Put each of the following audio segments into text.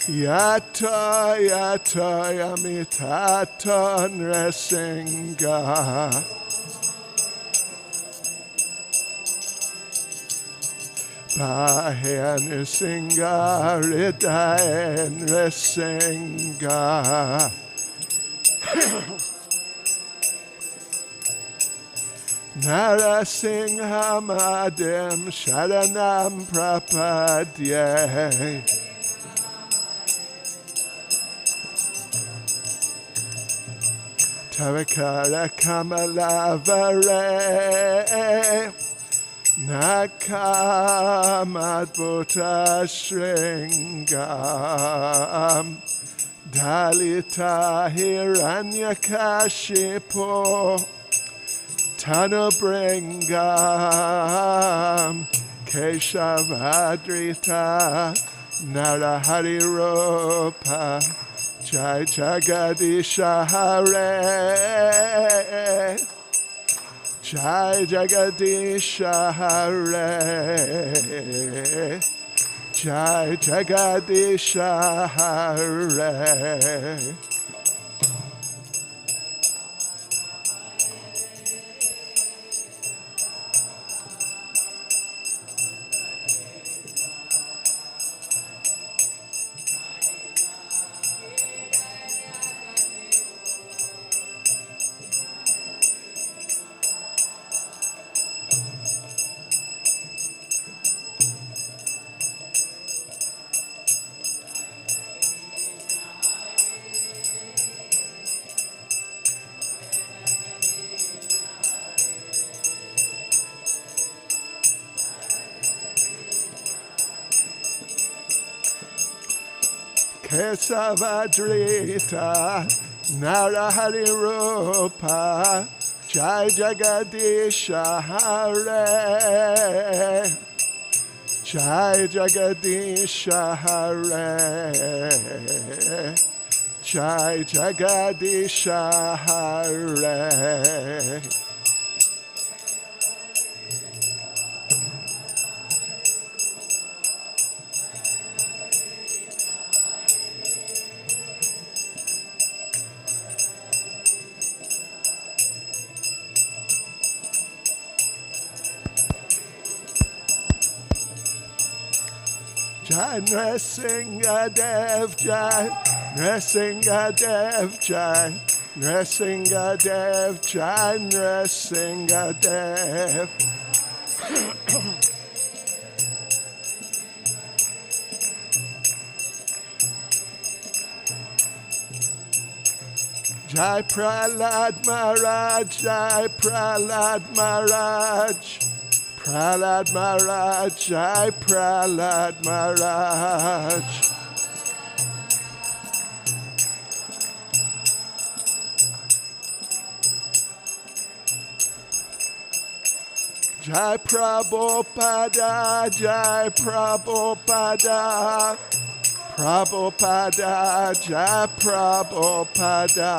Yata yata yamitata nresinga. Bahe nresinga ridae nresinga. Narasingha madem sharanam prapadye. Tarakara kamalavare nakamadbhuta shringam dalita hiranyakashipo tanubringam keshavadrita narahariropa. Jai Jagadisha Hare, Jai Jagadisha Hare, Jai Jagadisha Hare. Kesavadrita Narahari Rupa Jai Jagadisha Hare, Jai Jagadisha Hare, Jai Jagadisha Hare. Jai Nrsinga Dev Jai, Nrsinga Dev Jai, Nrsinga Dev Jai, Nrsinga Dev. Jai Prahlad Maharaj, Jai Prahlad Maharaj. Prahlad Maharaj, Jai Prahlad Maharaj. Jai Prabhupada, Jai Prabhupada. Prabhupada, Jai Prabhupada.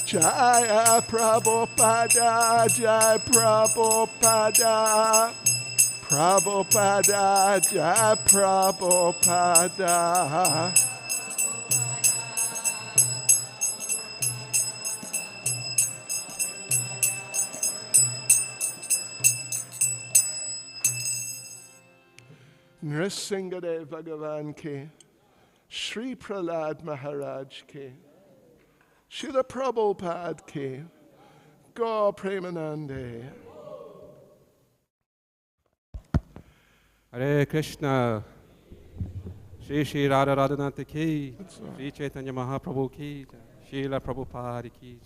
Jaya Prabhupada, Jai Prabhupada, Prabhupada, Jai Prabhupada. Nrsingadev Bhagavan ke, Shri Prahlad Maharaj ke, Srila Prabhupada ke, Gaur Premanande. Hare Krishna, Shri Shri Radha Radhanath ki, Shri Chaitanya Mahaprabhu ki, Srila Prabhupada ki,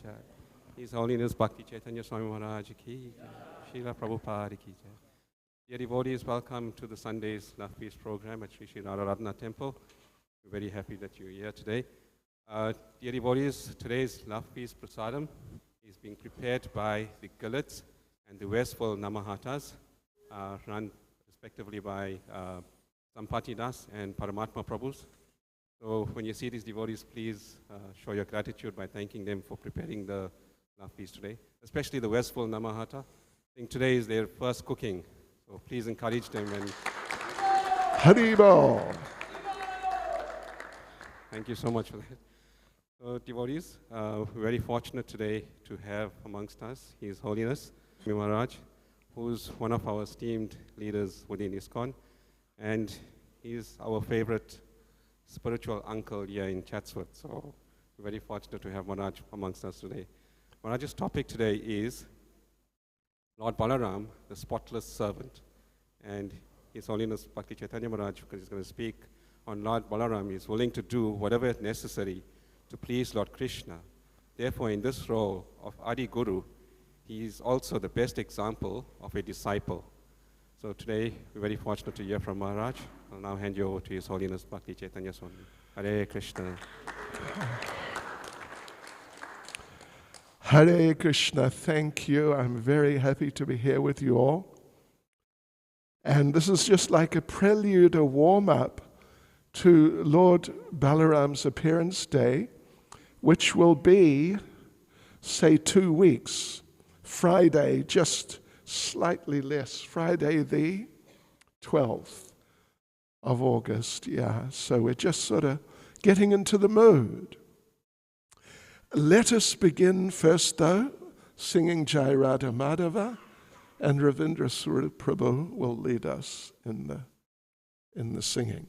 His Holiness Bhakti Chaitanya Swami Maharaj ki, Srila Prabhupada ki. Dear devotees, welcome to the Sunday's Love Feast program at Shri Shri Radha Radhanath Temple. We're very happy that you're here today. Dear devotees, today's Love Feast Prasadam is being prepared by the Galits and the Westville Namahatas, run respectively by Sampati Das and Paramatma Prabhus. So when you see these devotees, please show your gratitude by thanking them for preparing the love feast today, especially the Westfall Namahata. I think today is their first cooking, so please encourage them and Haribol. thank you so much for that. So devotees, we're very fortunate today to have amongst us His Holiness Maharaj, who's one of our esteemed leaders within ISKCON, and he's our favorite spiritual uncle here in Chatsworth. So we're very fortunate to have Maharaj amongst us today. Maharaj's topic today is Lord Balaram, the spotless servant. And His Holiness Bhakti Chaitanya Maharaj, because he's going to speak on Lord Balaram, is willing to do whatever is necessary to please Lord Krishna. Therefore, in this role of Adi Guru, he is also the best example of a disciple. So today, we're very fortunate to hear from Maharaj. I'll now hand you over to His Holiness Bhakti Chaitanya Swami. Hare Krishna. Hare Krishna, thank you. I'm very happy to be here with you all. And this is just like a prelude, a warm-up to Lord Balaram's appearance day, which will be, say, 2 weeks. Friday, just slightly less, Friday the 12th of August, yeah. So we're just sort of getting into the mood. Let us begin first, though, singing Jai Radha Madhava, and Ravindra Swarup Prabhu will lead us in the singing.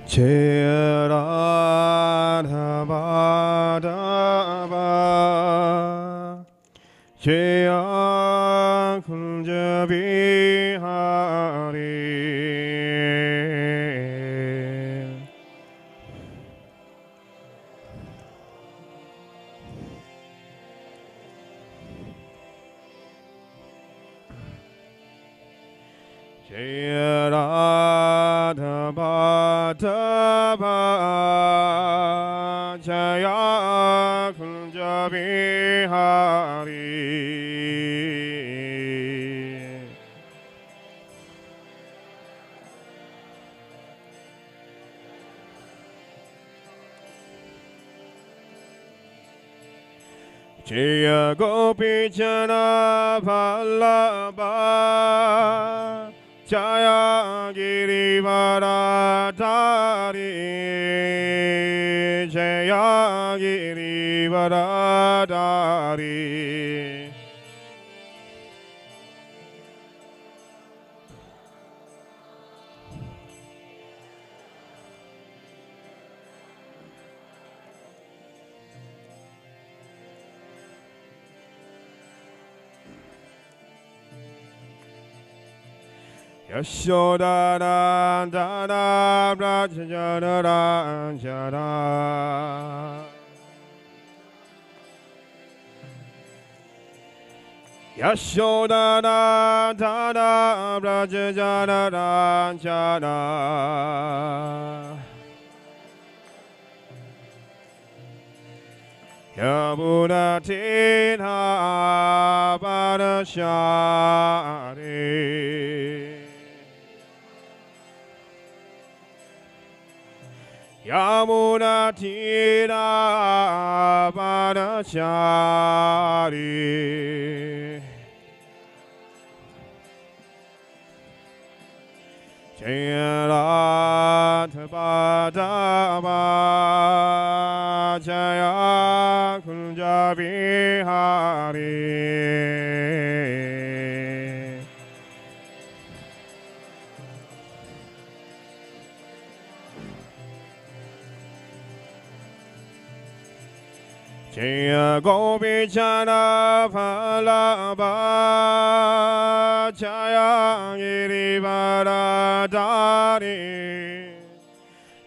Jai Radha Madhava Jai Kunja Bihari Jai Radha Madhava Jaya Kunja Bihari Jaya Gopi Jana Vallabha Jaya Girivaradari Jaya Girivaradari Yashoda Dana Brajana Ranjana Yashoda Dana Brajana Ranjana Yamuna Tina Padashari Yamuna Tira Padachari Jaya Radha Madhava Jaya Kunja Bihari Jaya Gopi Jana Vallabha Jaya Girivaradari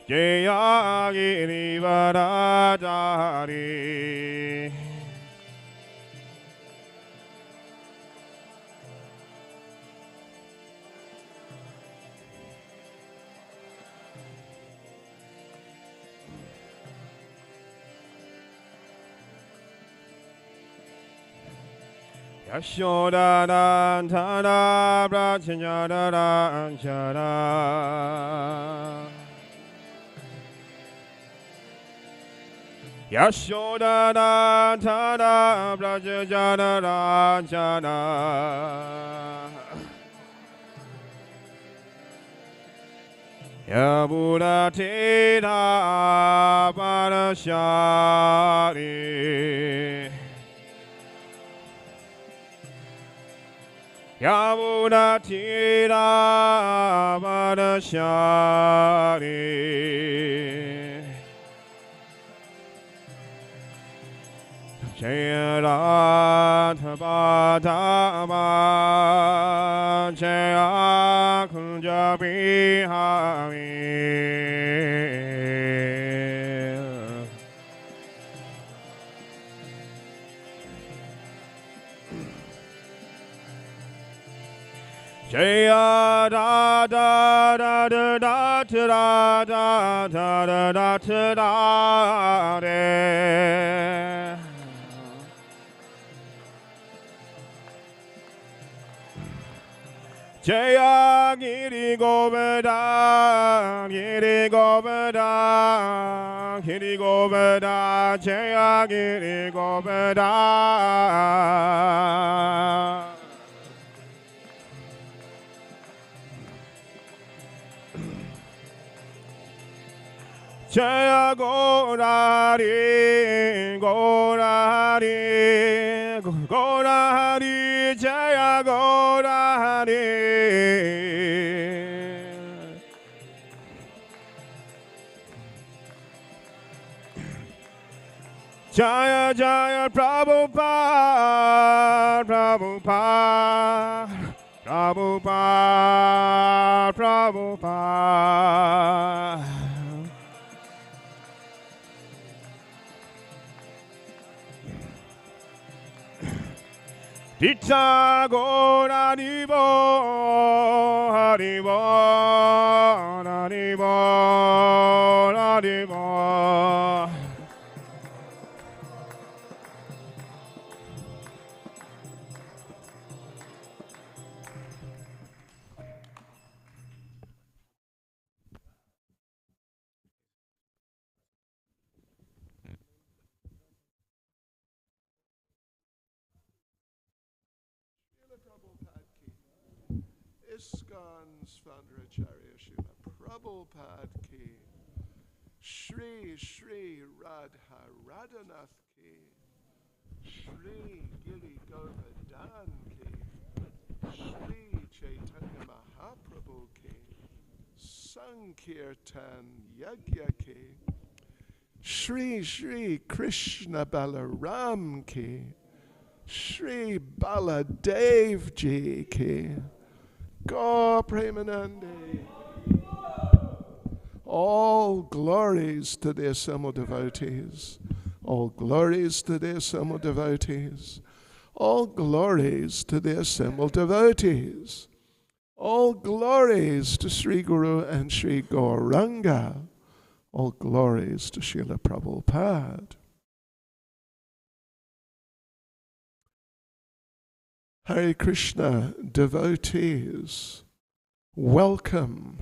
Jaya Girivaradari Yashoda Tara Brachanyada Jara Yashoda Tara Brachanyada Jara Yabura Tera Parashari Yabura Tera Parashari Jaya Tabadama Jaya Kunjabi Hari Jaya da da da da da da da da da da da da Jaya Giri Govada, Giri Govada, Giri Govada, Jaya Giri Govada. Jaya Gorari, Gorari, Gorari, Jaya Gorari. Jaya Jaya Prabhupada, Prabhupada, Prabhupada, Prabhupada. Dita Gora Haribo, Haribo, Haribo, Haribo. ISKCON's founder Acharya Srila Prabhupada ki, Shri Shri Radha Radhanath ki, Shri Giri Govardhan ki, Shri Chaitanya Mahaprabhu ki, Sankirtan Yagya ki, Shri Shri Krishna Balaram ki, Shri Baladev ji ki, Go Premanande. All glories to the assembled devotees. All glories to the assembled devotees. All glories to the assembled devotees. All glories to Sri Guru and Sri Gauranga. All glories to Srila Prabhupada. Hare Krishna, devotees, welcome.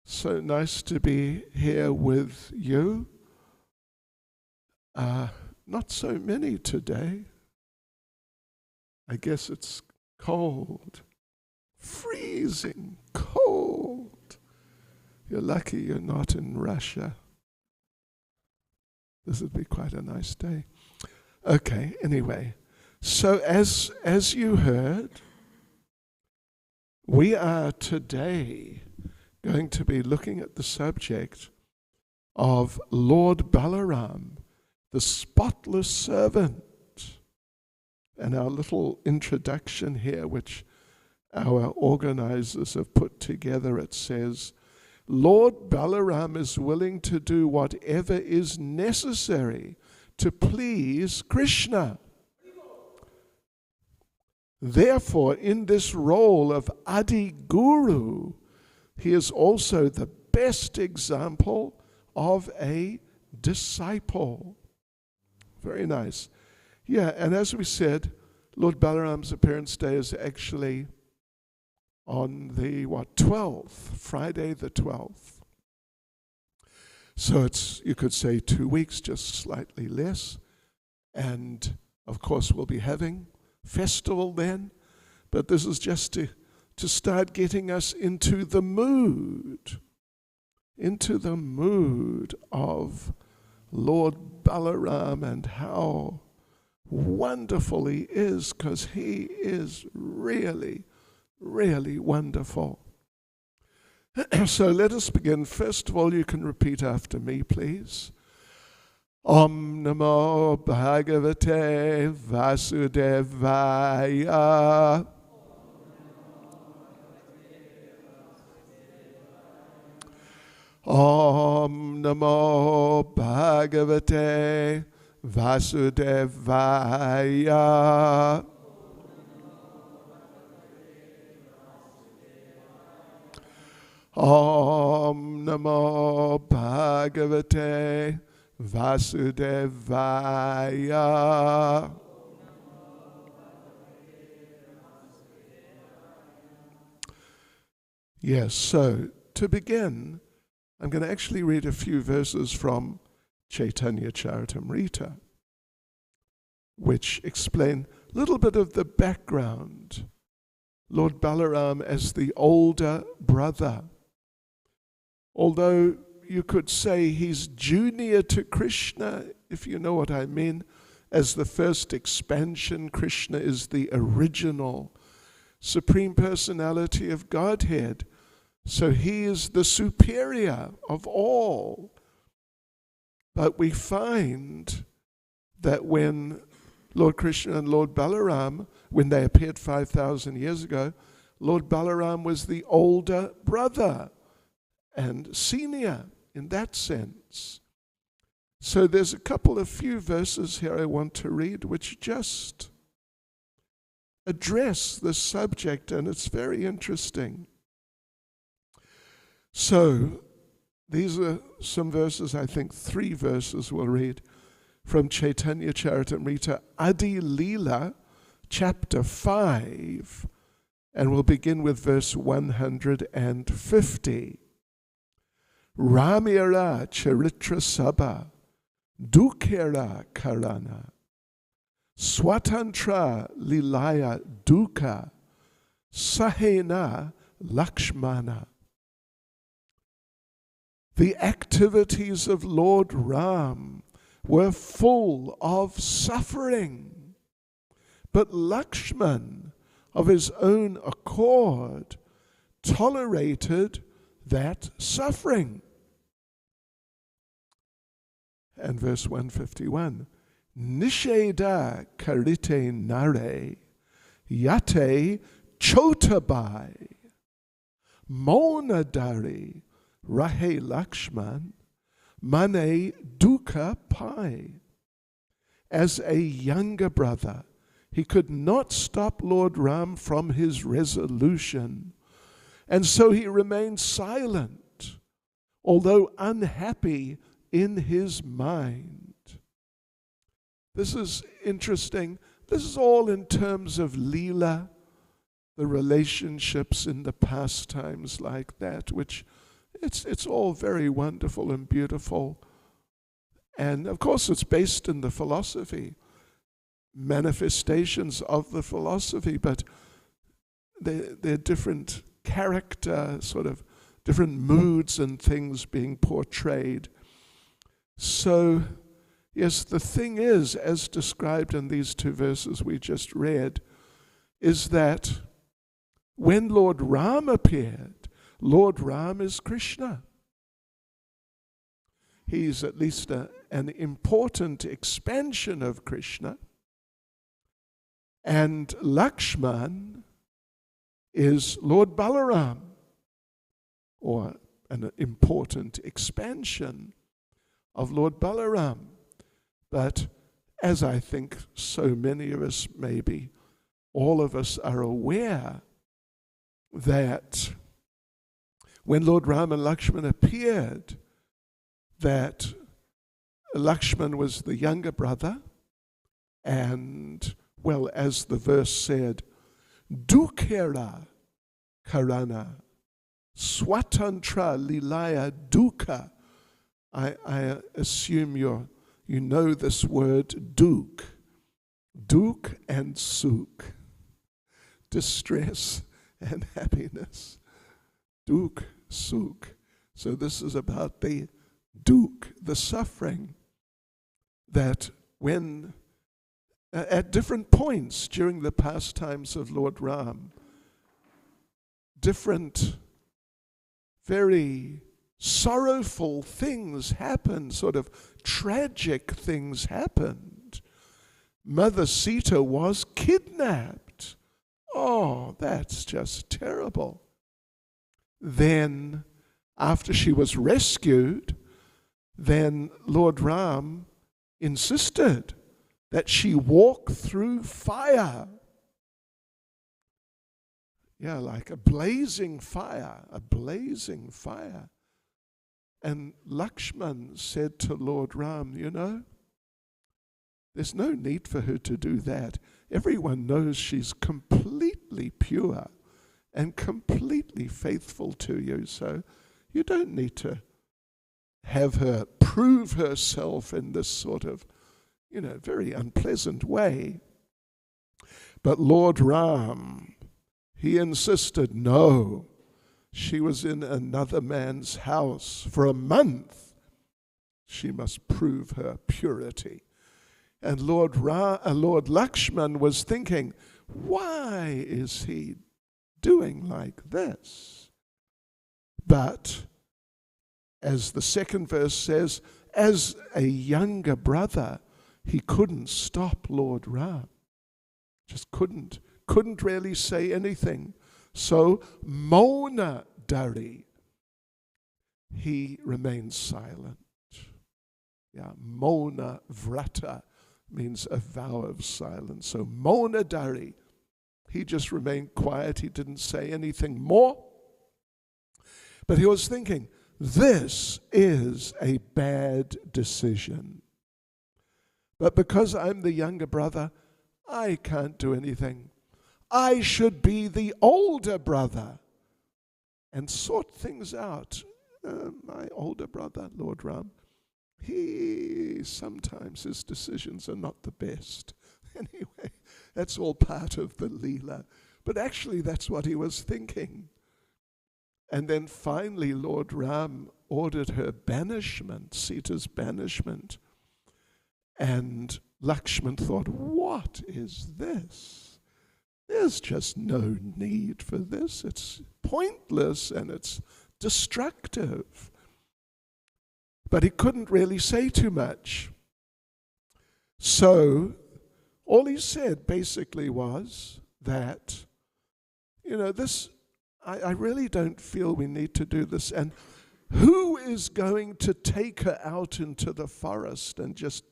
So nice to be here with you. Not so many today. I guess it's cold, freezing cold. You're lucky you're not in Russia. This would be quite a nice day. Okay, anyway. So as you heard, we are today going to be looking at the subject of Lord Balaram, the spotless servant. And our little introduction here, which our organizers have put together, it says, Lord Balaram is willing to do whatever is necessary to please Krishna. Therefore, in this role of Adi Guru, he is also the best example of a disciple. Very nice. Yeah, and as we said, Lord Balaram's appearance day is actually on the 12th, Friday the 12th. So it's, you could say, 2 weeks, just slightly less. And of course we'll be having festival then, but this is just to start getting us into the mood of Lord Balaram and how wonderful he is, because he is really, really wonderful. So let us begin. First of all, you can repeat after me, please. Om Namo Bhagavate Vasudevaya. Om Namo Bhagavate Vasudevaya. Om Namo Bhagavate Vasudevaya. Yes, so to begin, I'm going to actually read a few verses from Chaitanya Charitamrita, which explain a little bit of the background. Lord Balaram as the older brother. Although you could say he's junior to Krishna, if you know what I mean. As the first expansion, Krishna is the original Supreme Personality of Godhead. So he is the superior of all. But we find that when Lord Krishna and Lord Balaram, when they appeared 5,000 years ago, Lord Balaram was the older brother and senior in that sense. So there's a couple of few verses here I want to read which just address the subject, and it's very interesting. So these are some verses, I think 3 verses we'll read from Chaitanya Charitamrita, Adi Leela, chapter 5, and we'll begin with verse 150. Ramira Charitra Sabha, Dukhera Karana, Swatantra Lilaya Dukha, Sahena Lakshmana. The activities of Lord Ram were full of suffering, but Lakshman, of his own accord, tolerated that suffering. And verse 151, Nisheda karite nare, yate chotabai, monadari, rahe Lakshman, mane dukkha pai. As a younger brother, he could not stop Lord Ram from his resolution, and so he remained silent, although unhappy in his mind. This is interesting. This is all in terms of Leela, the relationships in the pastimes like that, which it's all very wonderful and beautiful. And of course it's based in the philosophy, manifestations of the philosophy, but they're different character, sort of different moods and things being portrayed. So, yes, the thing is, as described in these 2 verses we just read, is that when Lord Ram appeared, Lord Ram is Krishna. He's at least an important expansion of Krishna. And Lakshman is Lord Balaram, or an important expansion of Lord Balaram. But as I think so many of us, maybe all of us are aware, that when Lord Ram and Lakshman appeared, that Lakshman was the younger brother and well, as the verse said, Dukera Karana, Swatantra Lilaya Duka. I assume you know this word, Duk. Duk and Suk. Distress and happiness. Duk, Suk. So this is about the Duk, the suffering that when, at different points during the pastimes of Lord Ram, different very sorrowful things happened, sort of tragic things happened. Mother Sita was kidnapped. Oh, that's just terrible. Then, after she was rescued, then Lord Ram insisted that she walk through fire. Yeah, like a blazing fire, a blazing fire. And Lakshman said to Lord Ram, you know, there's no need for her to do that. Everyone knows she's completely pure and completely faithful to you, so you don't need to have her prove herself in this sort of, very unpleasant way. But Lord Ram, he insisted, no, she was in another man's house for a month. She must prove her purity. And Lord Lakshman was thinking, why is he doing like this? But, as the second verse says, as a younger brother, he couldn't stop Lord Ram. Just couldn't really say anything. So, Mona Dari, he remained silent. Yeah, Mona Vrata means a vow of silence. So, Mona Dari, he just remained quiet. He didn't say anything more. But he was thinking, this is a bad decision. But because I'm the younger brother, I can't do anything. I should be the older brother and sort things out. My older brother, Lord Ram, sometimes his decisions are not the best. Anyway, that's all part of the Leela. But actually, that's what he was thinking. And then finally, Lord Ram ordered her banishment, Sita's banishment. And Lakshman thought, what is this? There's just no need for this. It's pointless and it's destructive. But he couldn't really say too much. So all he said basically was that, I really don't feel we need to do this. And who is going to take her out into the forest and just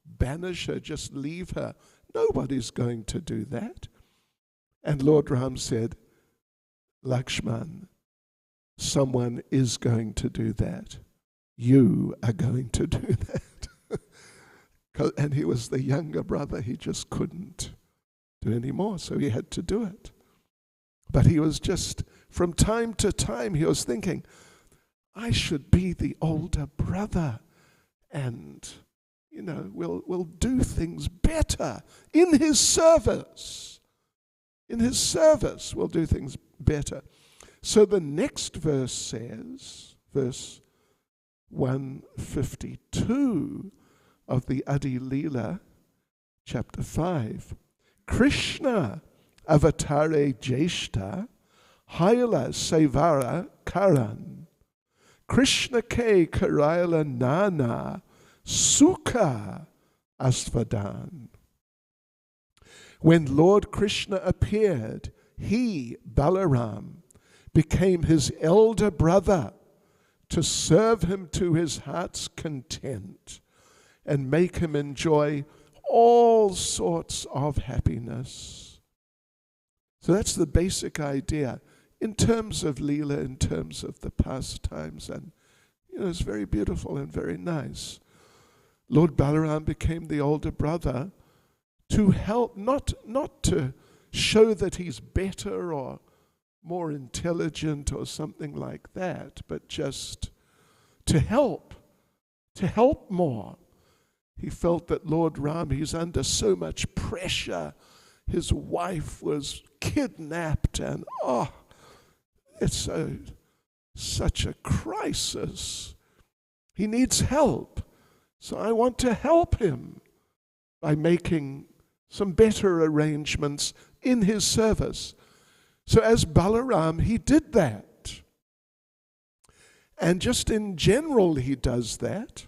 banish her, just leave her? Nobody's going to do that. And Lord Ram said, Lakshman, someone is going to do that. You are going to do that. And he was the younger brother. He just couldn't do any more, so he had to do it. But he was just, from time to time, he was thinking, I should be the older brother, and, we'll do things better in his service. In his service, we'll do things better. So the next verse says, verse 152 of the Adi Leela, chapter 5, Krishna avatare jeshta haila sevara karan Krishna ke karayala nana sukha asvadan. When Lord Krishna appeared, he, Balaram, became his elder brother to serve him to his heart's content and make him enjoy all sorts of happiness. So that's the basic idea in terms of Leela, in terms of the pastimes, and it's very beautiful and very nice. Lord Balaram became the older brother to help, not to show that he's better or more intelligent or something like that, but just to help more. He felt that Lord Ram, he's under so much pressure. His wife was kidnapped, and it's such a crisis. He needs help. So I want to help him by making some better arrangements in his service. So as Balaram, he did that. And just in general, he does that.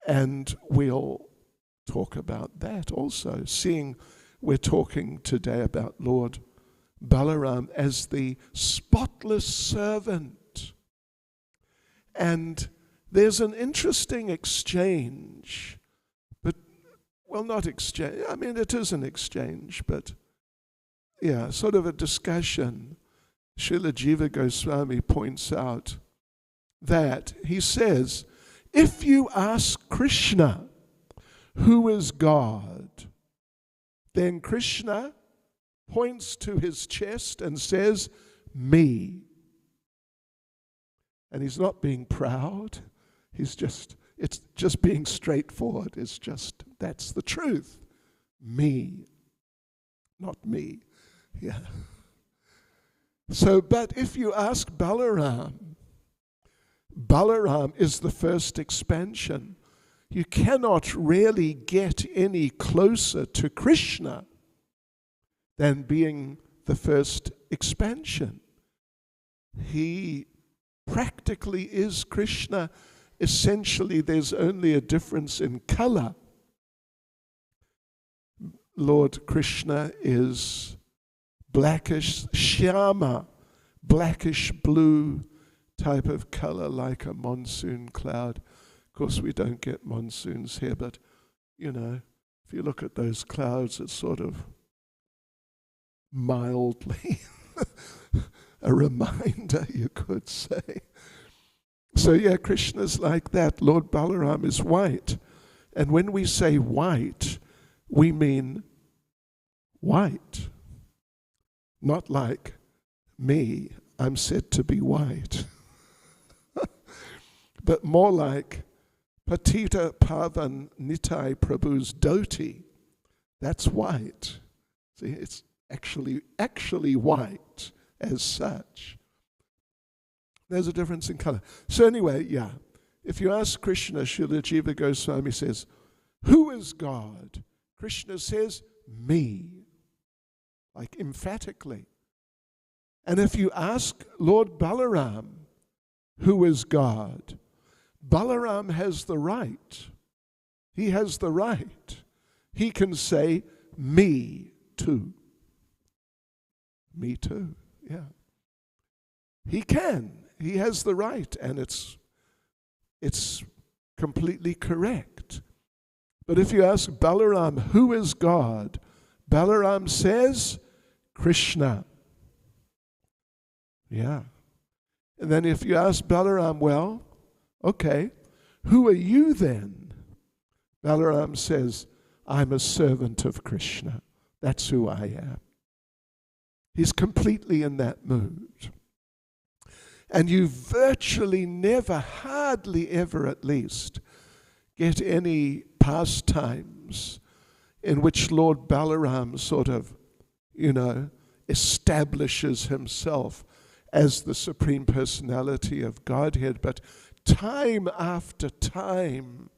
And we'll talk about that also, seeing we're talking today about Lord Balaram as the spotless servant. And there's an interesting exchange, not exchange, I mean it is an exchange, but sort of a discussion. Srila Jiva Goswami points out that he says, if you ask Krishna, who is God, then Krishna points to his chest and says, me. And he's not being proud. It's just being straightforward. That's the truth. Me. Not me. Yeah. So, but if you ask Balaram is the first expansion. You cannot really get any closer to Krishna than being the first expansion. He practically is Krishna. Essentially, there's only a difference in color. Lord Krishna is blackish, shyama, blackish blue type of color, like a monsoon cloud. Of course, we don't get monsoons here, but, if you look at those clouds, it's sort of mildly a reminder, you could say. So Krishna's like that. Lord Balaram is white. And when we say white, we mean white. Not like me, I'm said to be white. But more like Patita Pavan Nitai Prabhu's dhoti. That's white. See, it's actually white as such. There's a difference in color. So anyway, if you ask Krishna, Srila Jiva Goswami says, who is God? Krishna says, me. Like emphatically. And if you ask Lord Balaram, who is God? Balaram has the right. He has the right. He can say, me too. Me too, He can. He has the right, and it's completely correct. But if you ask Balaram, who is God? Balaram says, Krishna. And then if you ask Balaram, well, okay, who are you then? Balaram says, I'm a servant of Krishna. That's who I am. He's completely in that mood. And you virtually never, hardly ever at least, get any pastimes in which Lord Balaram sort of, establishes himself as the Supreme Personality of Godhead. But time after time,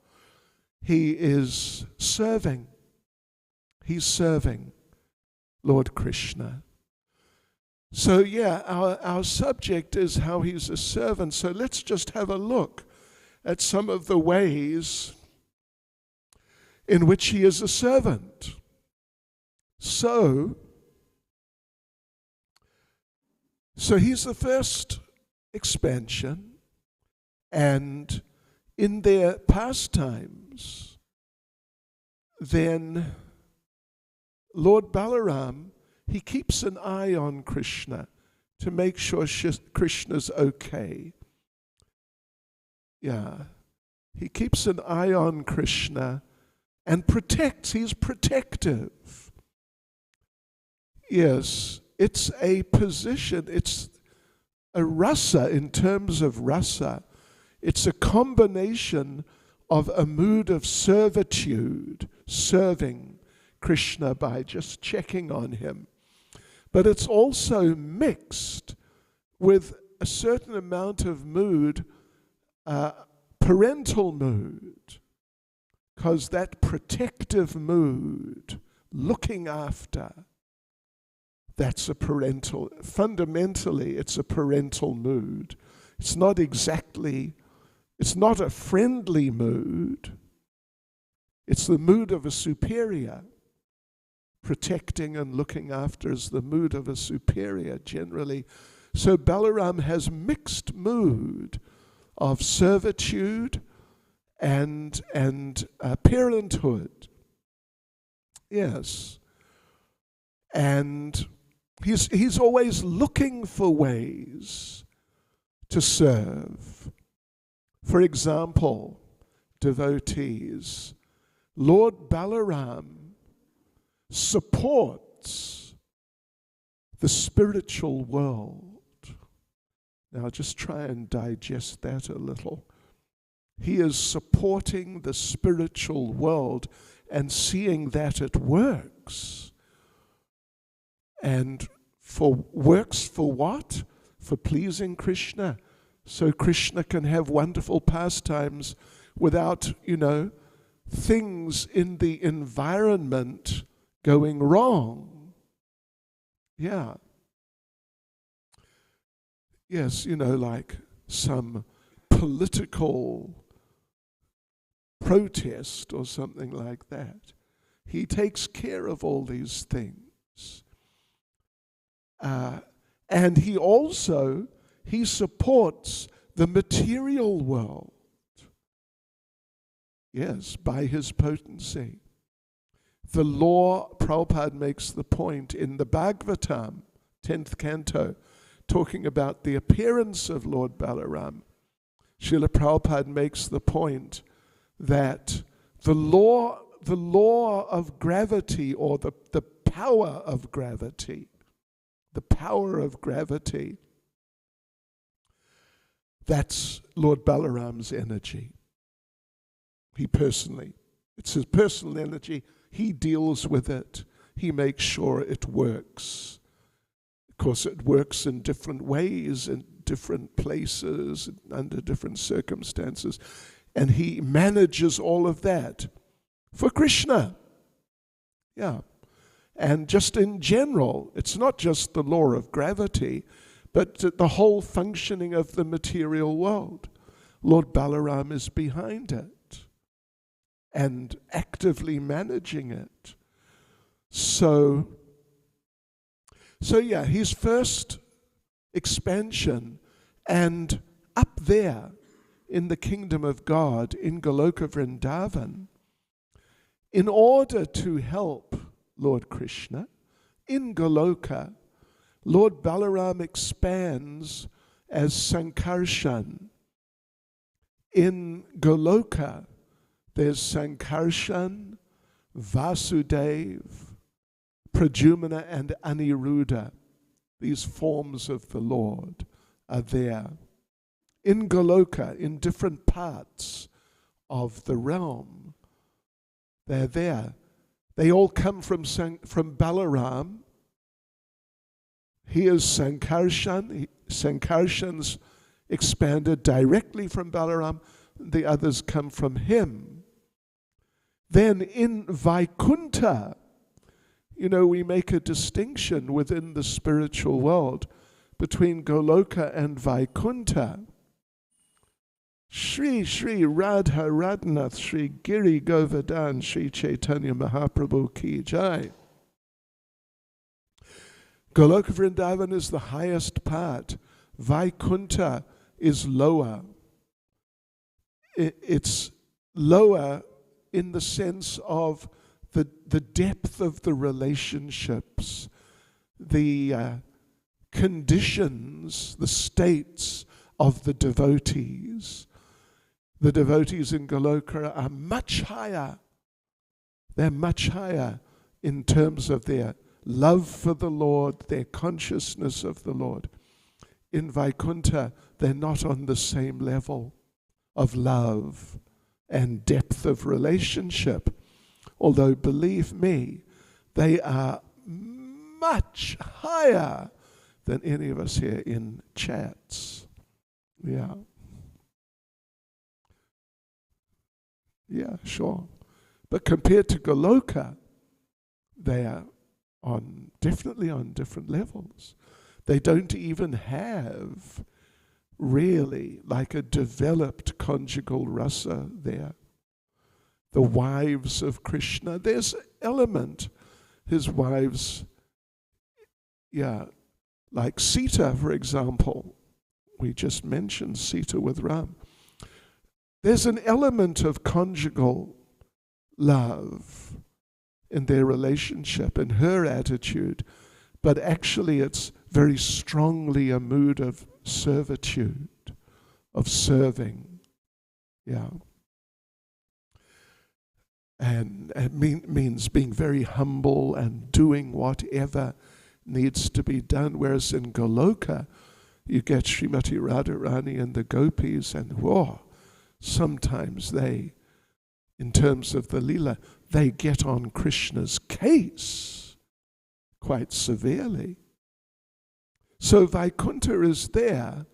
he is serving. He's serving Lord Krishna. So our subject is how he's a servant. So let's just have a look at some of the ways in which he is a servant. So he's the first expansion, and in their pastimes, then Lord Balaram, he keeps an eye on Krishna to make sure Krishna's okay. He keeps an eye on Krishna, and protects. He's protective. Yes, it's a position. It's a rasa in terms of rasa. It's a combination of a mood of servitude, serving Krishna by just checking on him. But it's also mixed with a certain amount of mood, parental mood, because that protective mood, looking after, that's a parental, fundamentally it's a parental mood. It's not a friendly mood. It's the mood of a superior. Protecting and looking after is the mood of a superior generally. So Balaram has mixed mood of servitude and parenthood. Yes. And he's always looking for ways to serve. For example, devotees, Lord Balaram supports the spiritual world. Now just try and digest that a little. He is supporting the spiritual world and seeing that it works. And works for what? For pleasing Krishna. So Krishna can have wonderful pastimes without, things in the environment going wrong. Yeah. Yes, like some political protest or something like that. He takes care of all these things. And he supports the material world. Yes, by his potency. The law, Prabhupada makes the point in the Bhagavatam, 10th canto, talking about the appearance of Lord Balaram. Srila Prabhupada makes the point that the law of gravity, or the power of gravity, that's Lord Balaram's energy. It's his personal energy. He deals with it. He makes sure it works. Of course, it works in different ways, in different places, under different circumstances. And he manages all of that for Krishna. Yeah. And just in general, it's not just the law of gravity, but the whole functioning of the material world. Lord Balaram is behind it and actively managing it. So yeah, his first expansion, and up there in the kingdom of God, in Goloka Vrindavan, in order to help Lord Krishna, in Goloka, Lord Balaram expands as Sankarshan. In Goloka, there's Sankarshan, Vasudev, Pradyumna, and Aniruddha. These forms of the Lord are there. In Goloka, in different parts of the realm, they're there. They all come from Balaram. He is Sankarshan. Sankarshan's expanded directly from Balaram. The others come from him. Then in Vaikuntha, we make a distinction within the spiritual world between Goloka and Vaikuntha. Shri Radha Radhanath Shri Giri Govardhan Shri Chaitanya Mahaprabhu Ki Jai. Goloka Vrindavan is the highest part. Vaikuntha is lower. It's lower in the sense of the depth of the relationships, the conditions, the states of the devotees. The devotees in Goloka are much higher They're much higher in terms of their love for the Lord, their consciousness of the Lord. In Vaikuntha, they're not on the same level of love and depth of relationship. Although, believe me, they are much higher than any of us here in chats. Yeah. Yeah, sure. But compared to Goloka, they are definitely on different levels. They don't even have really like a developed conjugal rasa there. The wives of Krishna, there's element. His wives, like Sita, for example. We just mentioned Sita with Ram. There's an element of conjugal love in their relationship, in her attitude, but actually it's very strongly a mood of servitude, of serving. Yeah. And it means being very humble and doing whatever needs to be done. Whereas in Goloka, you get Srimati Radharani and the gopis, and sometimes they, in terms of the Leela, they get on Krishna's case quite severely. So Vaikuntha is there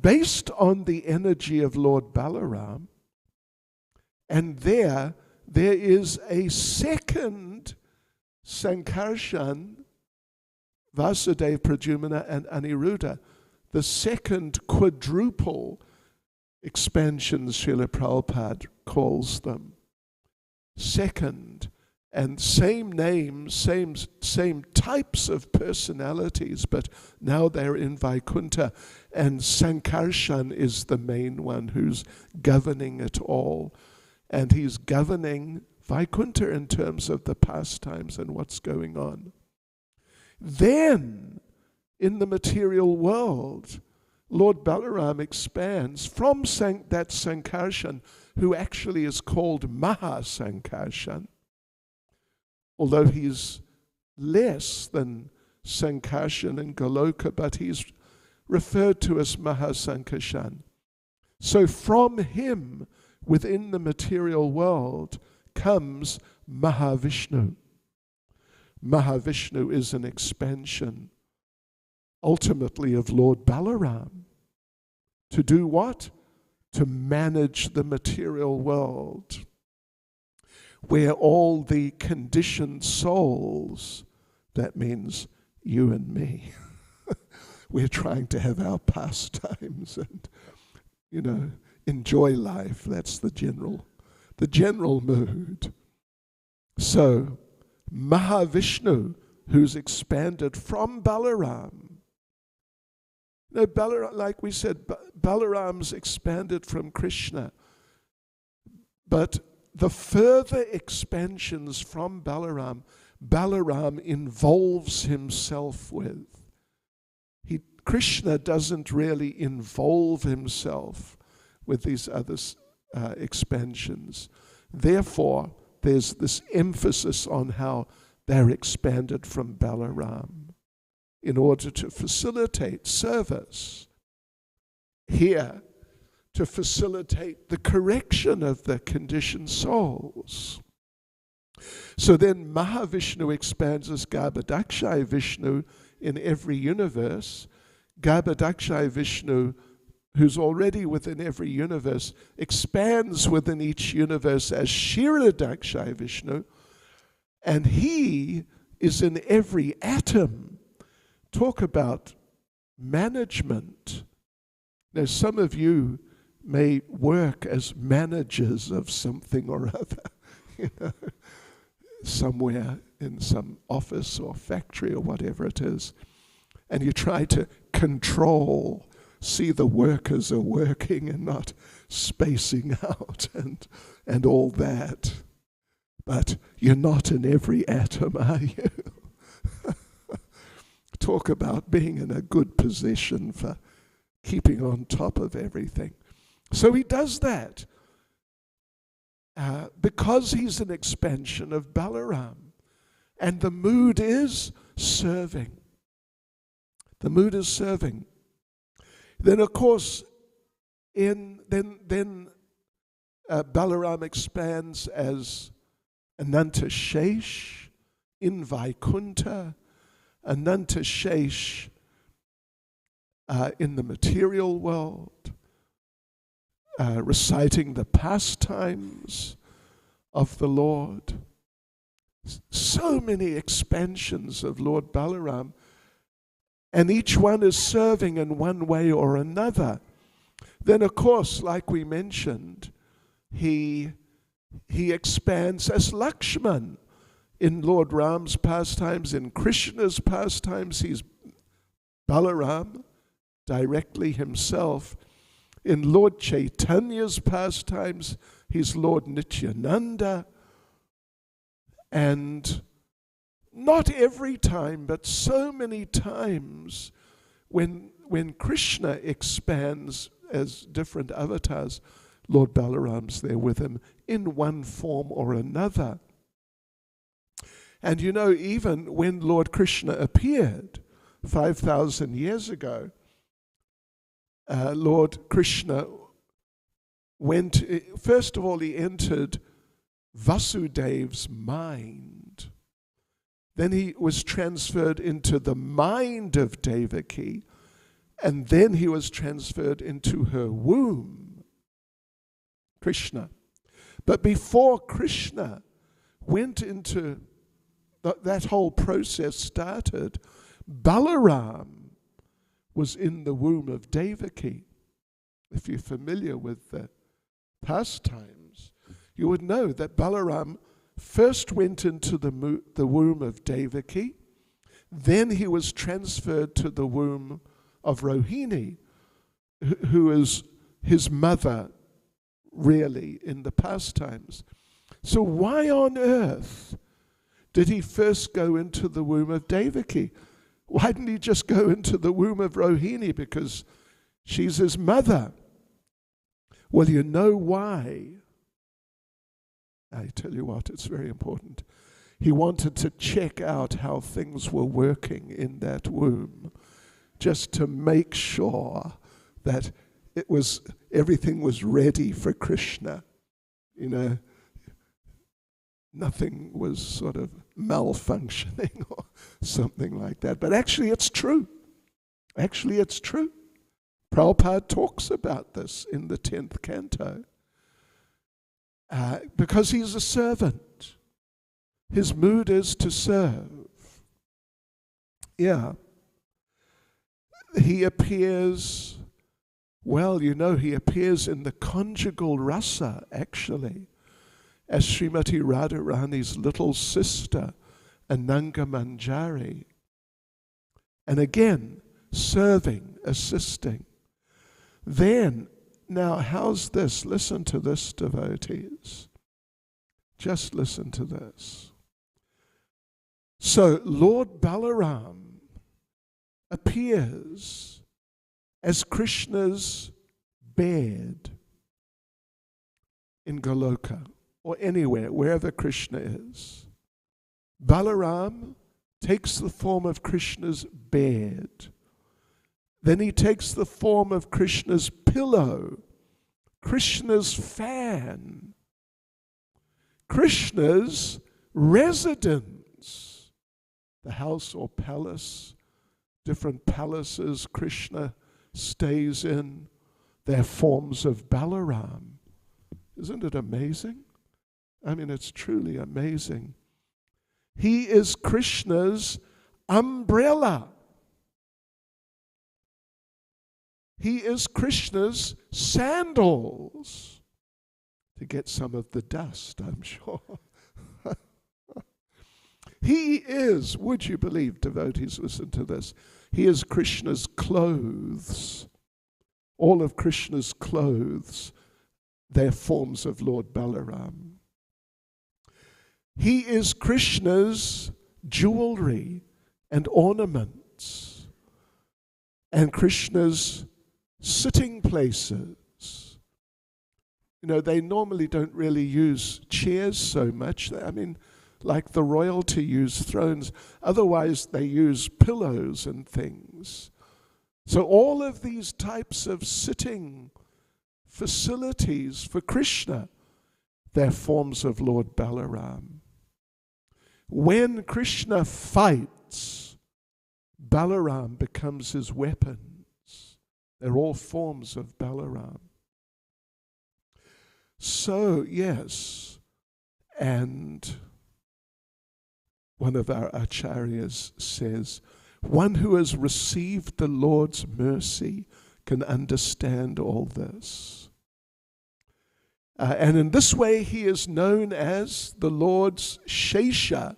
based on the energy of Lord Balaram, and there is a second Sankarshan, Vasudeva, Pradyumna, and Aniruddha, the second quadruple expansions Srila Prabhupada calls them. Second, and same names, same types of personalities, but now they're in Vaikuntha, and Sankarshan is the main one who's governing it all. And he's governing Vaikuntha in terms of the pastimes and what's going on. Then, in the material world, Lord Balaram expands from that Sankarshan, who actually is called Mahasankarshan, although he's less than Sankarshan and Goloka, but he's referred to as Mahasankarshan. So from him, within the material world, comes Mahavishnu. Mahavishnu is an expansion, ultimately, of Lord Balaram. To do what? To manage the material world, where all the conditioned souls, that means you and me, we're trying to have our pastimes and, enjoy life. That's the general mood. So, Mahavishnu, who's expanded from Balaram. Balaram, like we said, Balaram's expanded from Krishna. But the further expansions from Balaram involves himself with. Krishna doesn't really involve himself with these other expansions. Therefore, there's this emphasis on how they're expanded from Balaram in order to facilitate service. Here, to facilitate the correction of the conditioned souls. So then Mahavishnu expands as Garbhodakshaya Vishnu in every universe. Garbhodakshaya Vishnu, who's already within every universe, expands within each universe as Kshirodakshaya Vishnu, and he is in every atom. Talk about management. Now, some of you may work as managers of something or other, somewhere in some office or factory or whatever it is, and you try to control, see the workers are working and not spacing out and all that. But you're not in every atom, are you? Talk about being in a good position for keeping on top of everything. So he does that. because he's an expansion of Balaram. And the mood is serving. The mood is serving. Then, of course, Balaram expands as Ananta Shesh in Vaikunta, Ananta Shesh in the material world, reciting the pastimes of the Lord. So many expansions of Lord Balaram, and each one is serving in one way or another. Then, of course, like we mentioned, he expands as Lakshman in Lord Ram's pastimes, in Krishna's pastimes. He's Balaram directly himself. In Lord Chaitanya's pastimes, he's Lord Nityananda. And not every time, but so many times when Krishna expands as different avatars, Lord Balaram's there with him in one form or another. And you know, even when Lord Krishna appeared 5,000 years ago, Lord Krishna went, first of all, he entered Vasudev's mind. Then he was transferred into the mind of Devaki, and then he was transferred into her womb, Krishna. But before Krishna went into that whole process started, Balaram was in the womb of Devaki. If you're familiar with the pastimes, you would know that Balaram first went into the womb of Devaki, then he was transferred to the womb of Rohini, who is his mother, really, in the pastimes. So why on earth did he first go into the womb of Devaki? Why didn't he just go into the womb of Rohini? Because she's his mother. Well, you know why. I tell you what, it's very important. He wanted to check out how things were working in that womb, just to make sure that everything was ready for Krishna. You know, nothing was sort of malfunctioning or something like that. But actually it's true. Actually it's true. Prabhupada talks about this in the 10th canto. Because he's a servant. His mood is to serve. Yeah. He appears, well, you know, he appears in the conjugal rasa, actually, as Srimati Radharani's little sister, Ananga Manjari. And again, serving, assisting. Then, now how's this? Listen to this, devotees. Just listen to this. So, Lord Balaram appears as Krishna's bed in Goloka, or anywhere, wherever Krishna is. Balaram takes the form of Krishna's bed. Then he takes the form of Krishna's pillow, Krishna's fan, Krishna's residence, the house or palace, different palaces Krishna stays in, they're forms of Balaram. Isn't it amazing? I mean, it's truly amazing. He is Krishna's umbrella. He is Krishna's sandals, to get some of the dust, I'm sure. He is, would you believe, devotees, listen to this, he is Krishna's clothes. All of Krishna's clothes, they're forms of Lord Balaram. He is Krishna's jewelry and ornaments, and Krishna's sitting places. they normally don't really use chairs so much. I mean, like the royalty use thrones. Otherwise, they use pillows and things. So all of these types of sitting facilities for Krishna, they're forms of Lord Balaram. When Krishna fights, Balaram becomes his weapons. They're all forms of Balaram. So, yes, and one of our acharyas says, one who has received the Lord's mercy can understand all this. And in this way, he is known as the Lord's Shesha.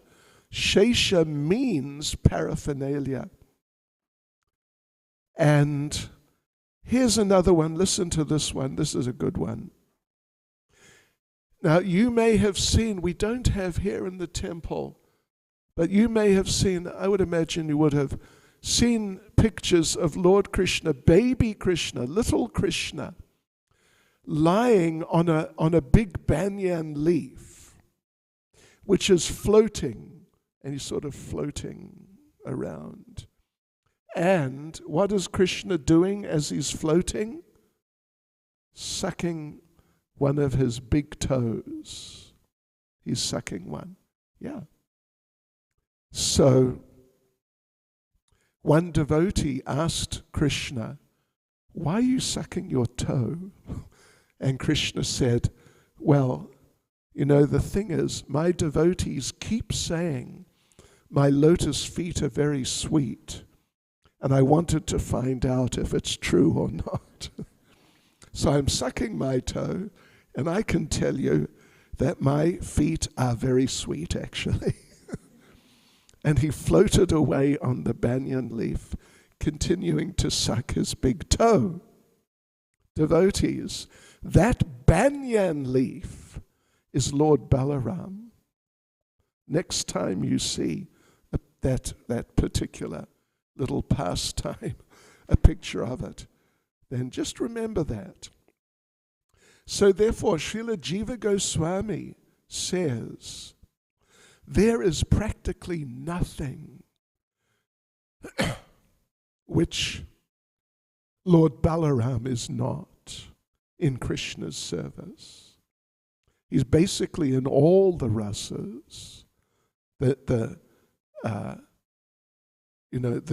Shesha means paraphernalia. And here's another one. Listen to this one. This is a good one. Now, you may have seen, we don't have here in the temple, but you may have seen, I would imagine you would have seen pictures of Lord Krishna, baby Krishna, little Krishna, lying on a big banyan leaf, which is floating, and he's sort of floating around. And what is Krishna doing as he's floating? Sucking one of his big toes. He's sucking one. Yeah. So, one devotee asked Krishna, why are you sucking your toe? And Krishna said, well, the thing is, my devotees keep saying my lotus feet are very sweet, and I wanted to find out if it's true or not. So I'm sucking my toe, and I can tell you that my feet are very sweet, actually. And he floated away on the banyan leaf, continuing to suck his big toe. Devotees, that banyan leaf is Lord Balaram. Next time you see that particular little pastime, a picture of it, then just remember that. So therefore, Srila Jiva Goswami says, there is practically nothing which Lord Balaram is not in Krishna's service. He's basically in all the rasas. The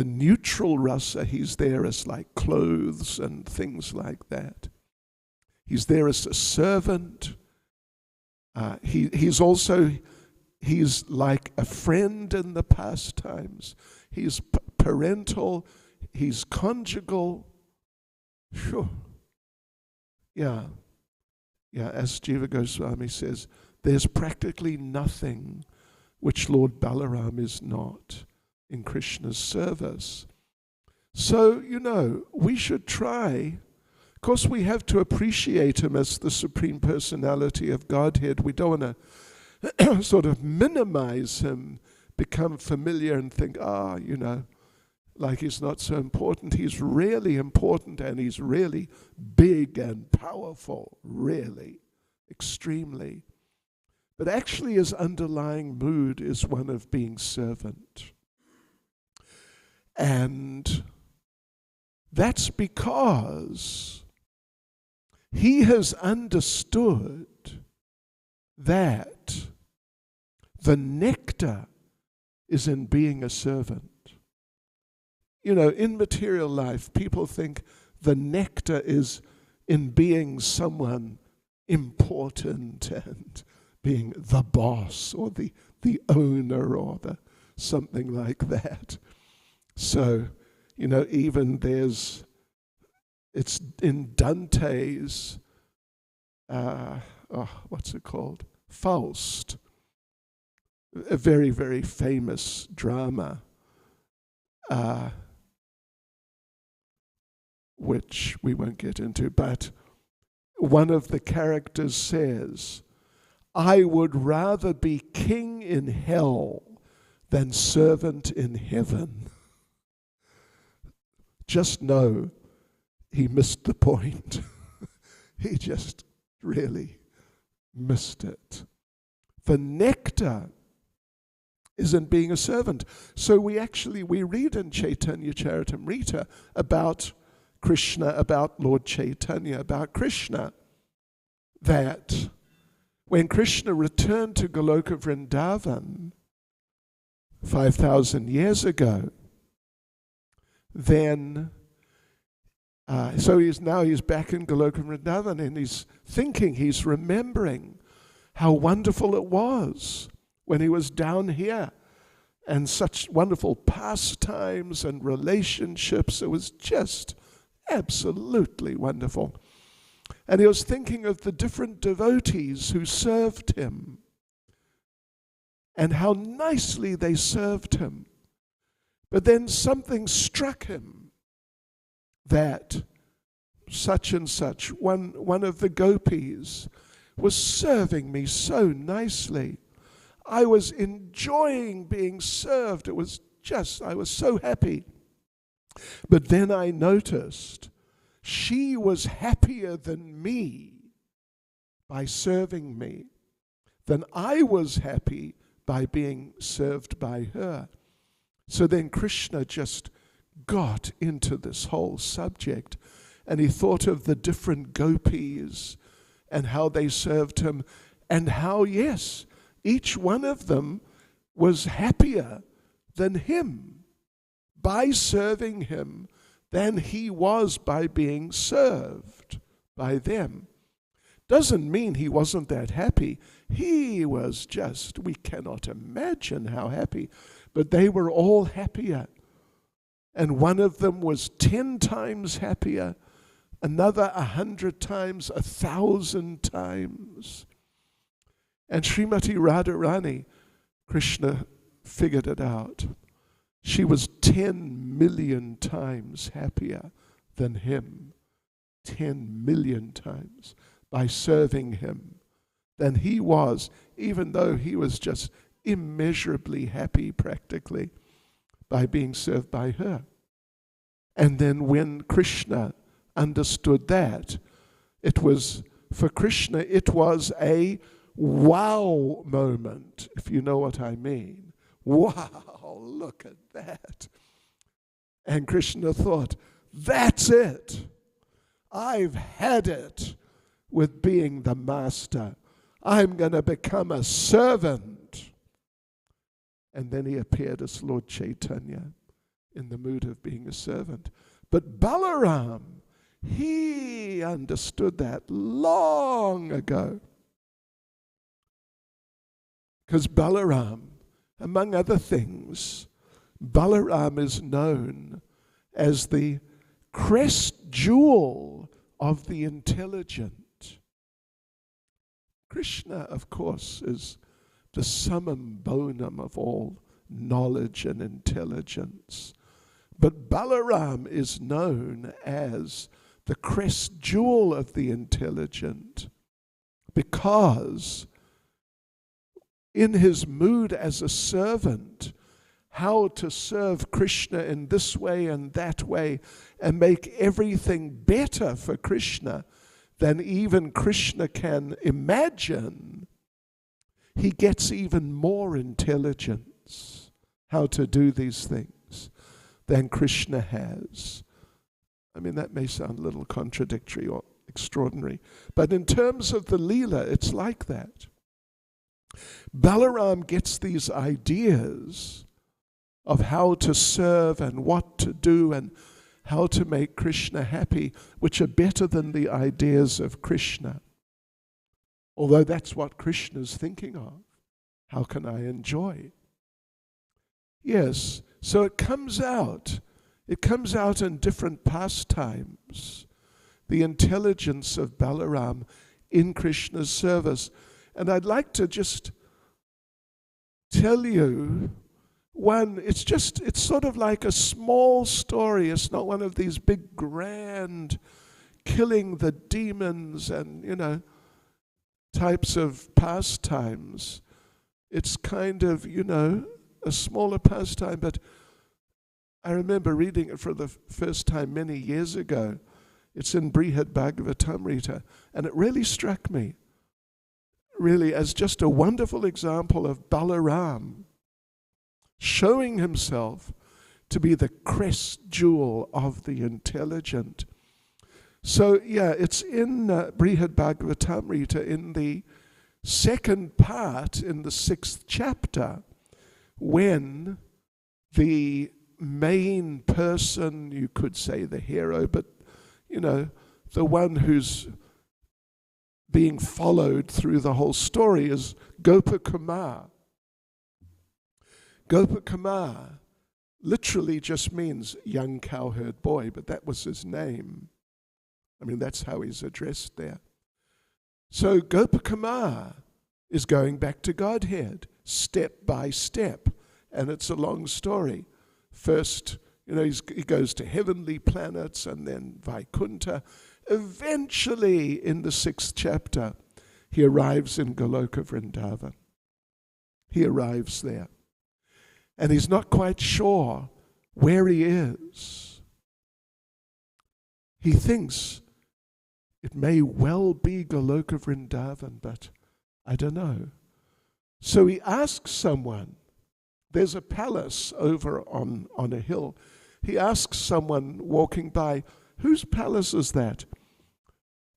neutral rasa, he's there as like clothes and things like that. He's there as a servant. He's like a friend in the pastimes. He's parental. He's conjugal. Sure. Yeah. As Jiva Goswami says, there's practically nothing which Lord Balaram is not in Krishna's service. So, we should try. Of course, we have to appreciate him as the Supreme Personality of Godhead. We don't want to sort of minimize him, become familiar and think, like he's not so important. He's really important, and he's really big and powerful, really, extremely. But actually his underlying mood is one of being servant. And that's because he has understood that the nectar is in being a servant. In material life, people think the nectar is in being someone important and being the boss or the owner or something like that. So, even it's in Dante's, what's it called? Faust, a very, very famous drama, which we won't get into, but one of the characters says, I would rather be king in hell than servant in heaven. Just know he missed the point. He just really missed it. The nectar is in being a servant. So we read in Chaitanya Charitamrita about Krishna, about Lord Chaitanya, about Krishna, that when Krishna returned to Goloka Vrindavan 5,000 years ago, then so he's back in Goloka Vrindavan, and he's remembering how wonderful it was when he was down here, and such wonderful pastimes and relationships. It was just absolutely wonderful. And he was thinking of the different devotees who served him and how nicely they served him. But then something struck him that such and such, one of the gopis, was serving me so nicely. I was enjoying being served. I was so happy. But then I noticed she was happier than me by serving me, than I was happy by being served by her. So then Krishna just got into this whole subject, and he thought of the different gopis and how they served him, and how, yes, each one of them was happier than him by serving him than he was by being served by them. Doesn't mean he wasn't that happy. He was just, we cannot imagine how happy, but they were all happier. And one of them was 10 times happier, another 100 times, 1,000 times. And Srimati Radharani, Krishna figured it out. She was 10 million times happier than him, 10 million times, by serving him than he was, even though he was just immeasurably happy practically by being served by her. And then when Krishna understood that, for Krishna, it was a wow moment, if you know what I mean. Wow, look at that. And Krishna thought, that's it. I've had it with being the master. I'm going to become a servant. And then he appeared as Lord Chaitanya in the mood of being a servant. But Balaram, he understood that long ago. Because Balaram, among other things, Balaram is known as the crest jewel of the intelligent. Krishna, of course, is the summum bonum of all knowledge and intelligence. But Balaram is known as the crest jewel of the intelligent because in his mood as a servant, how to serve Krishna in this way and that way and make everything better for Krishna than even Krishna can imagine, he gets even more intelligence how to do these things than Krishna has. I mean, that may sound a little contradictory or extraordinary, but in terms of the Leela, it's like that. Balaram gets these ideas of how to serve and what to do and how to make Krishna happy, which are better than the ideas of Krishna. Although that's what Krishna's thinking of. How can I enjoy? Yes, so it comes out. It comes out in different pastimes. The intelligence of Balaram in Krishna's service. And I'd like to just tell you one, it's sort of like a small story. It's not one of these big, grand, killing the demons and, types of pastimes. It's kind of, a smaller pastime, but I remember reading it for the first time many years ago It's in Brihad Bhagavatamrita, and it really struck me, really, as just a wonderful example of Balaram showing himself to be the crest jewel of the intelligent. So, yeah, it's in Brihad Bhagavatamrita, in the second part, in the 6th chapter, when the main person, you could say the hero, but, the one who's being followed through the whole story is Gopa Kumar. Gopa Kumar literally just means young cowherd boy, but that was his name. I mean, that's how he's addressed there. So Gopa Kumar is going back to Godhead, step by step, and it's a long story. First, he goes to heavenly planets and then Vaikuntha. Eventually, in the 6th chapter, he arrives in Goloka Vrindavan. He arrives there. And he's not quite sure where he is. He thinks it may well be Goloka Vrindavan, but I don't know. So he asks someone. There's a palace over on a hill. He asks someone walking by, whose palace is that?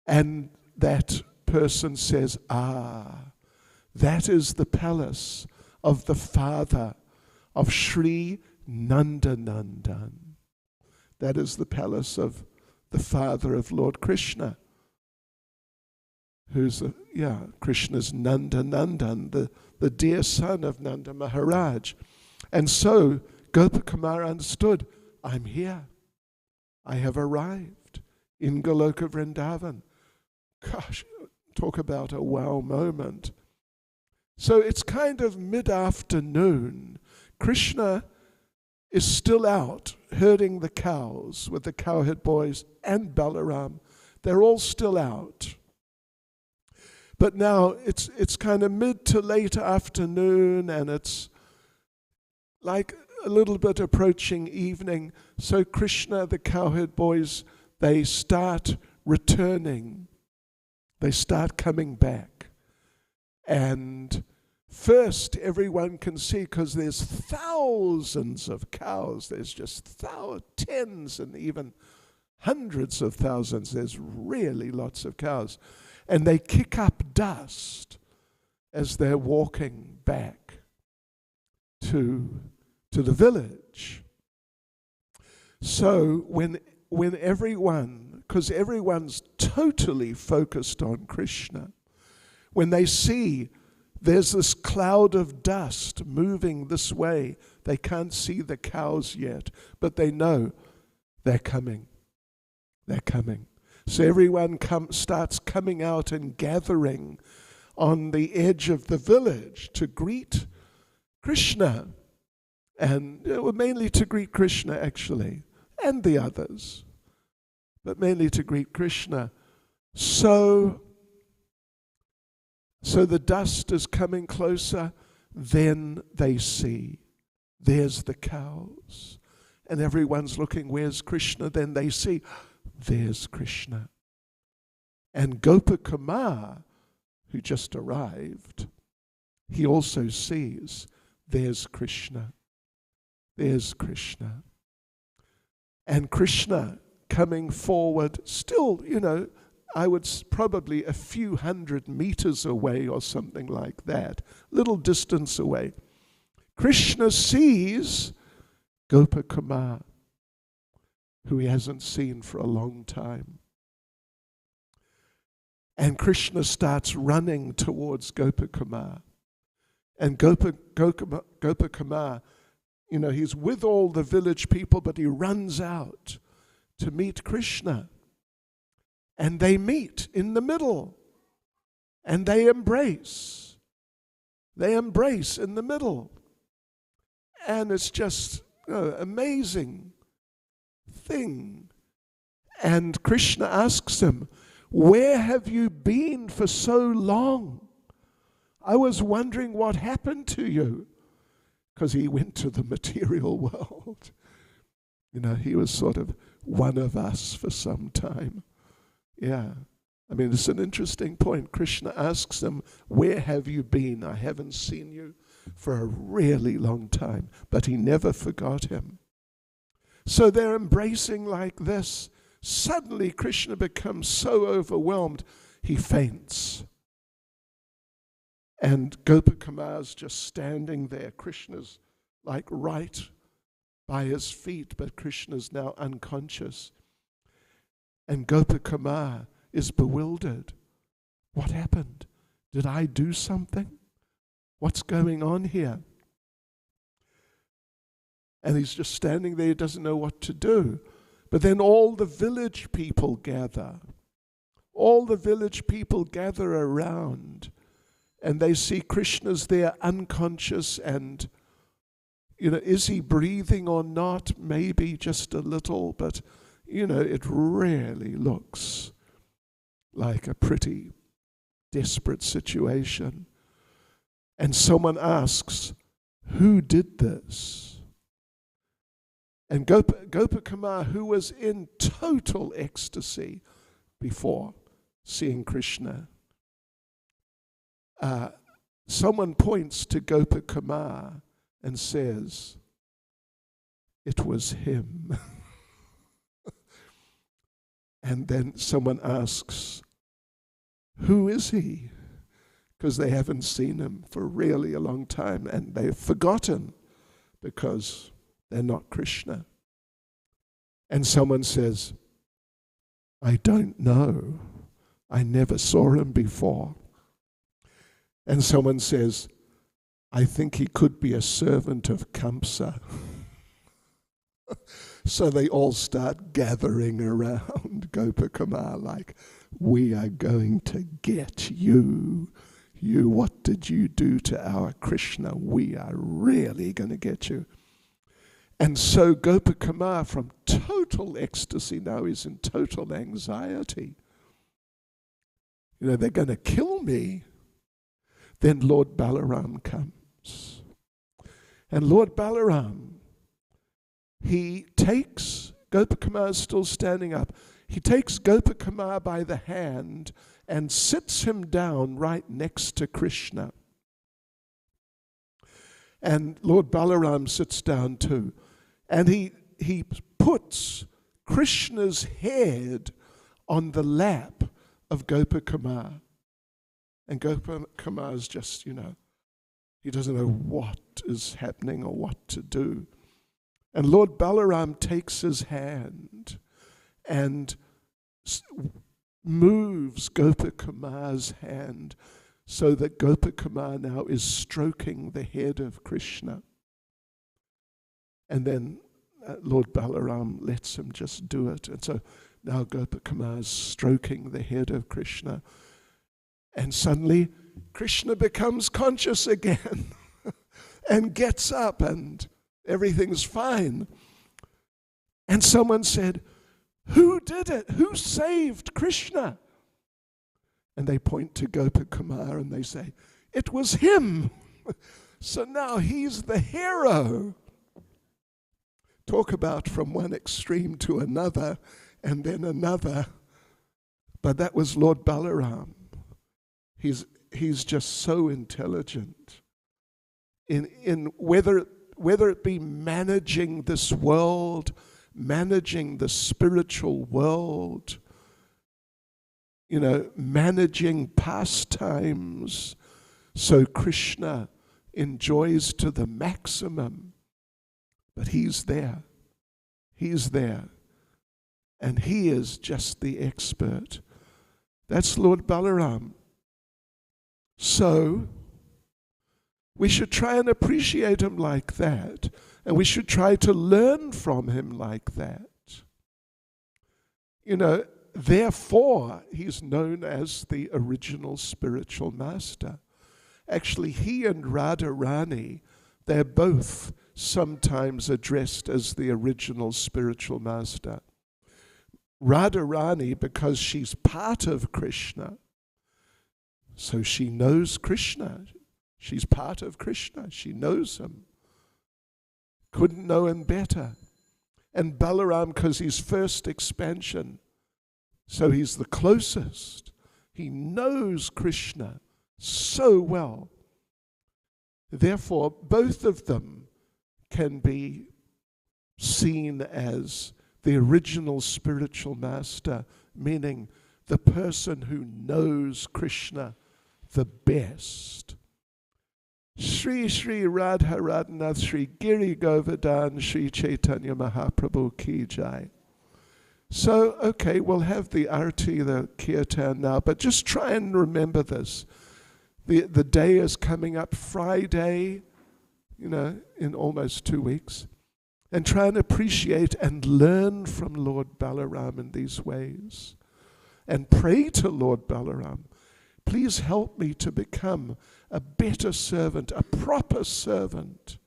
And that person says, that is the palace of the father of Sri Nandanandan. That is the palace of the father of Lord Krishna, who's Krishna's Nandanandan, the dear son of Nanda Maharaj. And so Gopa Kumar understood, I'm here. I have arrived in Goloka Vrindavan. Gosh, talk about a wow moment. So it's kind of mid-afternoon. Krishna is still out herding the cows with the cowherd boys and Balaram. They're all still out. But now it's kind of mid to late afternoon, and it's like a little bit approaching evening. So Krishna, the cowherd boys, they start returning. They start coming back. And first, everyone can see, because there's thousands of cows. There's just tens and even hundreds of thousands. There's really lots of cows. And they kick up dust as they're walking back to the village. So when everyone, because everyone's totally focused on Krishna, when they see there's this cloud of dust moving this way, they can't see the cows yet, but they know they're coming. They're coming. So everyone starts coming out and gathering on the edge of the village to greet Krishna. And mainly to greet Krishna, actually, and the others, but mainly to greet Krishna. So the dust is coming closer. Then they see, there's the cows. And everyone's looking, where's Krishna? Then they see, there's Krishna. And Gopa Kumar, who just arrived, he also sees, there's Krishna. There's Krishna. And Krishna coming forward, still, I would probably a few hundred meters away or something like that, little distance away. Krishna sees Gopa Kumar, who he hasn't seen for a long time. And Krishna starts running towards Gopa Kumar. And Gopa Kumar, he's with all the village people, but he runs out to meet Krishna. And they meet in the middle. And they embrace. They embrace in the middle. And it's just amazing thing. And Krishna asks him, where have you been for so long? I was wondering what happened to you. Because he went to the material world. He was sort of one of us for some time. Yeah. I mean, it's an interesting point. Krishna asks them, where have you been? I haven't seen you for a really long time. But he never forgot him. So they're embracing like this. Suddenly, Krishna becomes so overwhelmed, he faints. And Gopa Kumar's just standing there. Krishna's like right by his feet, but Krishna's now unconscious. And Gopa Kumar is bewildered. What happened? Did I do something? What's going on here? And he's just standing there, he doesn't know what to do. But then all the village people gather. All the village people gather around, and they see Krishna's there unconscious, and is he breathing or not? Maybe just a little, but it really looks like a pretty desperate situation. And someone asks, who did this? And Gopa Kumar, who was in total ecstasy before seeing Krishna, someone points to Gopa Kumar and says, it was him. And then someone asks, who is he? Because they haven't seen him for really a long time, and they've forgotten because they're not Krishna. And someone says, I don't know. I never saw him before. And someone says, I think he could be a servant of Kamsa. So they all start gathering around Gopa Kumar like, we are going to get you. What did you do to our Krishna? We are really going to get you. And so Gopa Kumar, from total ecstasy, now is in total anxiety. They're going to kill me. Then Lord Balaram comes. And Lord Balaram, he takes, Gopa Kumar is still standing up, he takes Gopa Kumar by the hand and sits him down right next to Krishna. And Lord Balaram sits down too. And he puts Krishna's head on the lap of Gopa Kumar. And Gopa Kumar is just, he doesn't know what is happening or what to do. And Lord Balaram takes his hand and moves Gopa Kumar's hand so that Gopa Kumar now is stroking the head of Krishna. And then Lord Balaram lets him just do it. And so now Gopa Kumar is stroking the head of Krishna. And suddenly Krishna becomes conscious again and gets up and everything's fine. And someone said, who did it? Who saved Krishna? And they point to Gopa Kumar and they say, it was him. So now he's the hero. Talk about from one extreme to another and then another. But that was Lord Balaram. He's just so intelligent in whether it be managing this world, managing the spiritual world, managing pastimes so Krishna enjoys to the maximum. But he's there. He's there. And he is just the expert. That's Lord Balaram. So we should try and appreciate him like that, and we should try to learn from him like that. Therefore, he's known as the original spiritual master. Actually, he and Radharani, they're both sometimes addressed as the original spiritual master. Radharani, because she's part of Krishna, so she knows Krishna. She's part of Krishna. She knows him. Couldn't know him better. And Balaram, because his first expansion, So he's the closest. He knows Krishna so well. Therefore, both of them can be seen as the original spiritual master, meaning the person who knows Krishna the best. Shri Shri Radha Radhanath Shri Giri Govardhan Shri Chaitanya Mahaprabhu Ki Jai. So, okay, we'll have the arti, the kirtan now, but just try and remember this. The day is coming up, Friday, in almost 2 weeks. And try and appreciate and learn from Lord Balaram in these ways. And pray to Lord Balaram, please help me to become a better servant, a proper servant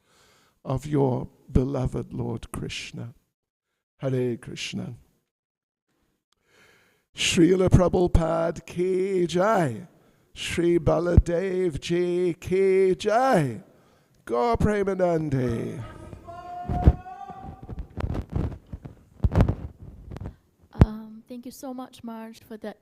of your beloved Lord Krishna. Hare Krishna. Srila Prabhupada Ki Jai. Sri Baladev Ji Ki Jai. Gaur Premanande. Thank you so much, Marge, for that